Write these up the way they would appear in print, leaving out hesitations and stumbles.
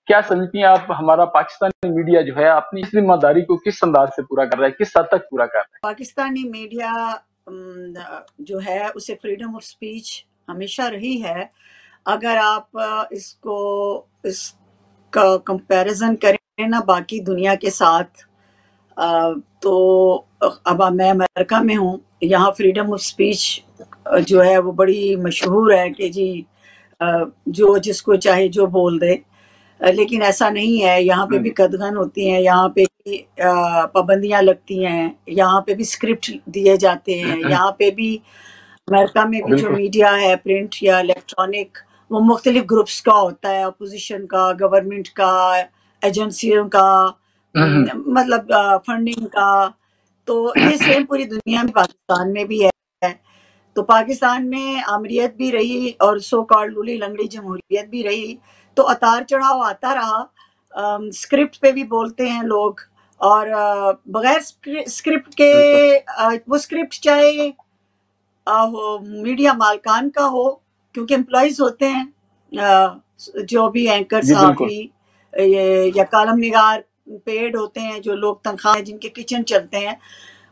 کیا سمجھتی ہیں آپ ہمارا پاکستانی میڈیا جو ہے اپنی ذمہ داری کو کس انداز سے پورا کر رہا ہے، کس حد تک پورا کر رہا ہے؟ پاکستانی میڈیا جو ہے اسے فریڈم آف سپیچ ہمیشہ رہی ہے. اگر آپ اس کا کمپیریزن کریں نا باقی دنیا کے ساتھ، تو اب میں امریکہ میں ہوں، یہاں فریڈم آف سپیچ جو ہے وہ بڑی مشہور ہے کہ جی جو جس کو چاہے جو بول دے، لیکن ایسا نہیں ہے. یہاں پہ بھی قدغن ہوتی ہیں، یہاں پہ بھی پابندیاں لگتی ہیں، یہاں پہ بھی اسکرپٹ دیے جاتے ہیں. یہاں پہ بھی امریکہ میں بھی جو میڈیا ہے پرنٹ یا الیکٹرانک، وہ مختلف گروپس کا ہوتا ہے، اپوزیشن کا، گورنمنٹ کا، ایجنسیوں کا، مطلب فنڈنگ کا. تو یہ سیم پوری دنیا میں پاکستان میں بھی ہے. تو پاکستان میں آمریت بھی رہی اور سو کالڈ لولی لنگڑی جمہوریت بھی رہی، تو اتار چڑھاؤ آتا رہا. اسکرپٹ پہ بھی بولتے ہیں لوگ، اور بغیر اسکرپٹ کے وہ اسکرپٹ چاہے میڈیا مالکان کا ہو، کیونکہ امپلائیز ہوتے ہیں جو بھی اینکر، صحافی یا کالم نگار پیڈ ہوتے ہیں، جو لوگ تنخواہ جن کے کچن چلتے ہیں،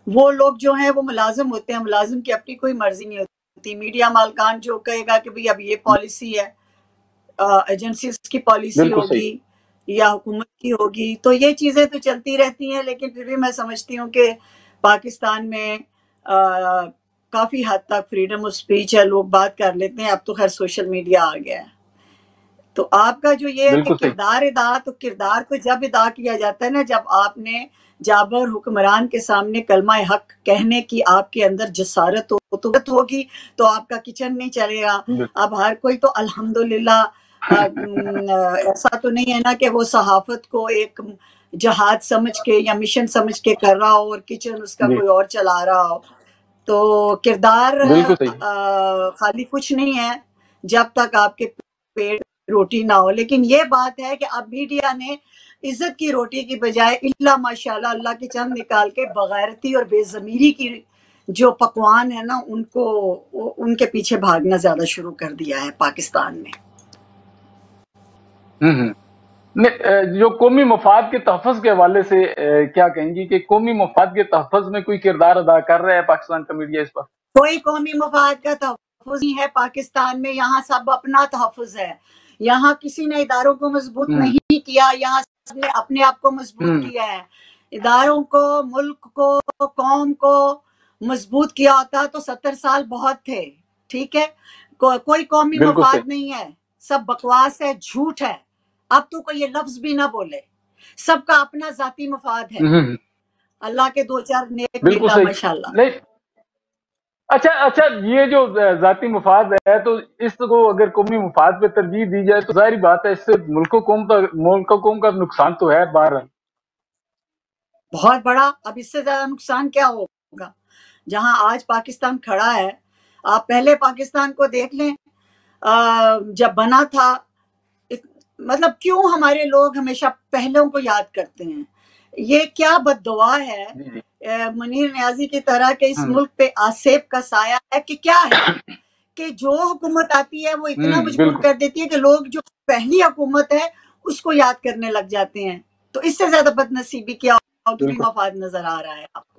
وہ لوگ جو ہیں وہ ملازم ہوتے ہیں. ملازم کی اپنی کوئی مرضی نہیں ہوتی. میڈیا مالکان جو کہے گا کہ بھئی اب یہ پالیسی ہے، ایجنسیز کی پالیسی ہوگی یا حکومت کی ہوگی، تو یہ چیزیں تو چلتی رہتی ہیں. لیکن پھر بھی میں سمجھتی ہوں کہ پاکستان میں کافی حد تک فریڈم آف سپیچ ہے، لوگ بات کر لیتے ہیں. اب تو خیر سوشل میڈیا آ گیا ہے. تو آپ کا جو یہ ہے کہ کردار ادا، تو کردار کو جب ادا کیا جاتا ہے نا، جب آپ نے جابر حکمران کے سامنے کلمہ حق کہنے کی آپ کے اندر جسارت ہوگی، تو آپ کا کچن نہیں چلے گا. اب ہر کوئی تو الحمدللہ ایسا تو نہیں ہے نا کہ وہ صحافت کو ایک جہاد سمجھ کے یا مشن سمجھ کے کر رہا ہو اور کچن اس کا کوئی اور چلا رہا ہو. تو کردار خالی کچھ نہیں ہے جب تک آپ کے پیٹ روٹی نہ ہو. لیکن یہ بات ہے کہ اب میڈیا نے عزت کی روٹی کی بجائے اللہ ماشاءاللہ اللہ کی چند نکال کے بغیرتی اور بے ضمیری کی جو پکوان ہے نا، ان کے پیچھے بھاگنا زیادہ شروع کر دیا ہے پاکستان میں. جو قومی مفاد کے تحفظ کے حوالے سے کیا کہیں گی کہ قومی مفاد کے تحفظ میں کوئی کردار ادا کر رہا ہے پاکستان کا میڈیا اس پر؟ کوئی قومی مفاد کا تحفظ نہیں ہے پاکستان میں. یہاں سب اپنا تحفظ ہے. یہاں کسی نے اداروں کو مضبوط نہیں کیا، یہاں سب نے اپنے آپ کو مضبوط کیا ہے. اداروں کو، ملک کو، قوم کو مضبوط کیا ہوتا تو 70 سال بہت تھے. ٹھیک ہے، کوئی قومی مفاد نہیں ہے، سب بکواس ہے، جھوٹ ہے. اب تو کوئی یہ لفظ بھی نہ بولے. سب کا اپنا ذاتی مفاد ہے. اللہ کے دو چار نیک ملا ماشاءاللہ. اچھا یہ جو ذاتی مفاد ہے، تو اس کو اگر قومی مفاد پہ ترجیح دی جائے تو ظاہری بات ہے اس سے ملک و قوم کا نقصان تو ہے بہرحال بہت بڑا. اب اس سے زیادہ نقصان کیا ہوگا؟ جہاں آج پاکستان کھڑا ہے، آپ پہلے پاکستان کو دیکھ لیں جب بنا تھا. مطلب کیوں ہمارے لوگ ہمیشہ پہلوں کو یاد کرتے ہیں؟ یہ کیا بد دعا ہے منیر نیازی کی طرح کہ اس ملک پہ آسیب کا سایہ ہے. کہ کیا ہے کہ جو حکومت آتی ہے وہ اتنا مجبور کر دیتی ہے کہ لوگ جو پہلی حکومت ہے اس کو یاد کرنے لگ جاتے ہیں. تو اس سے زیادہ بد نصیبی کیا ہوگی؟ مفاد نظر آ رہا ہے آپ کو.